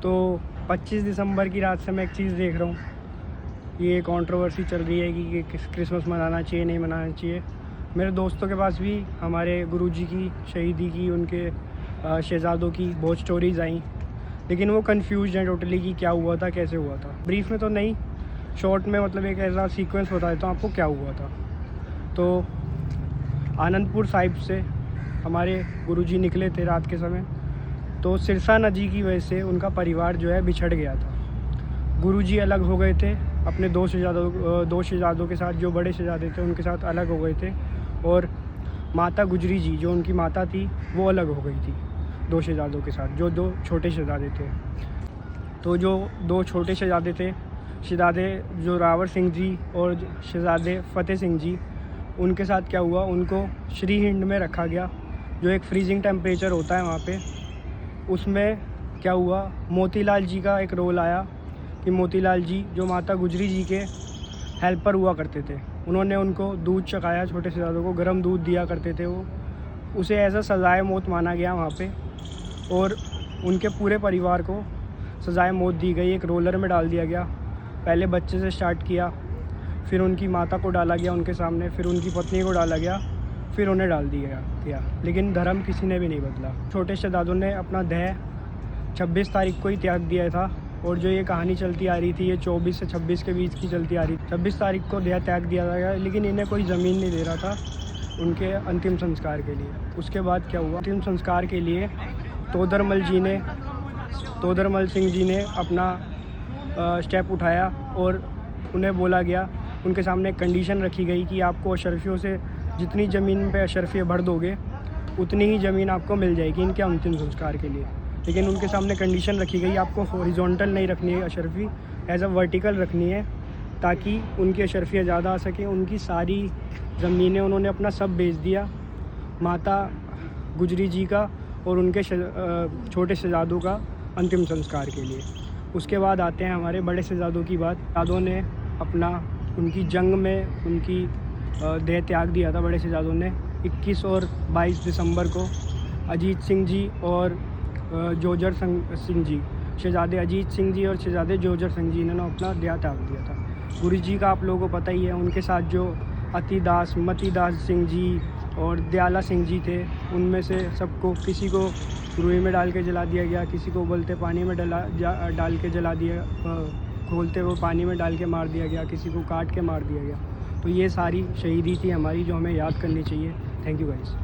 तो 25 दिसंबर की रात से मैं एक चीज़ देख रहा हूँ, ये कंट्रोवर्सी चल रही है कि क्रिसमस मनाना चाहिए नहीं मनाना चाहिए। मेरे दोस्तों के पास भी हमारे गुरुजी की शहीदी की, उनके शहज़ादों की बहुत स्टोरीज़ आई, लेकिन वो कंफ्यूज हैं टोटली कि क्या हुआ था, कैसे हुआ था। ब्रीफ में तो नहीं, शॉर्ट में मतलब एक ऐसा सीक्वेंस बता देता हूँ आपको क्या हुआ था। तो आनंदपुर साहिब से हमारे गुरुजी निकले थे रात के समय, तो सिरसा नदी की वजह से उनका परिवार जो है बिछड़ गया था। गुरुजी अलग हो गए थे अपने दो शहज़ादों के साथ, जो बड़े शहज़ादे थे उनके साथ अलग हो गए थे, और माता गुजरी जी जो उनकी माता थी वो अलग हो गई थी दो शहज़ादों के साथ, जो दो छोटे शहज़ादे थे। तो जो दो छोटे शहज़ादे थे, शहज़ादे जोरावर सिंह जी और शहज़ादे फ़तेह सिंह जी, उनके साथ क्या हुआ, उनको श्री हिंद में रखा गया, जो एक फ्रीजिंग टेम्परेचर होता है वहाँ पे। उसमें क्या हुआ, मोतीलाल जी का एक रोल आया कि मोतीलाल जी जो माता गुजरी जी के हेल्पर हुआ करते थे, उन्होंने उनको दूध चखाया, छोटे शहज़ादों को गर्म दूध दिया करते थे वो, उसे एज अ सज़ाए मौत माना गया वहाँ पे, और उनके पूरे परिवार को सज़ाए मौत दी गई। एक रोलर में डाल दिया गया, पहले बच्चे से स्टार्ट किया, फिर उनकी माता को डाला गया उनके सामने, फिर उनकी पत्नी को डाला गया, फिर उन्हें डाल दिया गया। लेकिन धर्म किसी ने भी नहीं बदला। छोटे शहज़ादों ने अपना देह 26 तारीख को ही त्याग दिया था, और जो ये कहानी चलती आ रही थी, ये 24 से 26 के बीच की चलती आ रही थी। 26 तारीख को देह त्याग दिया गया, लेकिन इन्हें कोई ज़मीन नहीं दे रहा था उनके अंतिम संस्कार के लिए। उसके बाद क्या हुआ, अंतिम संस्कार के लिए तोदरमल सिंह जी ने अपना स्टेप उठाया, और उन्हें बोला गया, उनके सामने एक कंडीशन रखी गई कि आपको अशरफियों से जितनी ज़मीन पे अशरफियाँ भर दोगे उतनी ही ज़मीन आपको मिल जाएगी इनके अंतिम संस्कार के लिए। लेकिन उनके सामने कंडीशन रखी गई, आपको हॉरिजॉन्टल नहीं रखनी है अशरफी, एज अ वर्टिकल रखनी है, ताकि उनकी अशरफियाँ ज़्यादा आ सकें। उनकी सारी ज़मीनें उन्होंने अपना सब बेच दिया माता गुजरी जी का और उनके छोटे शहज़ादों का अंतिम संस्कार के लिए। उसके बाद आते हैं हमारे बड़े शहज़ादों की बात। शहज़ादों ने अपना उनकी जंग में उनकी देह त्याग दिया था बड़े शहज़ादों ने। 21 और 22 दिसंबर को अजीत सिंह जी और जोजर सिंह जी, शहज़ादे अजीत सिंह जी और शहज़ादे जोजर सिंह जी ने अपना देह त्याग दिया था। गुरु जी का आप लोगों को पता ही है, उनके साथ जो अतिदास मतीदास सिंह जी और दयाला सिंह जी थे, उनमें से सबको, किसी को रुई में डाल के जला दिया गया, किसी को बोलते पानी में डाल के जला दिया, खोलते हुए पानी में डाल के मार दिया गया, किसी को काट के मार दिया गया। तो ये सारी शहीदी थी हमारी, जो हमें याद करनी चाहिए। Thank you guys.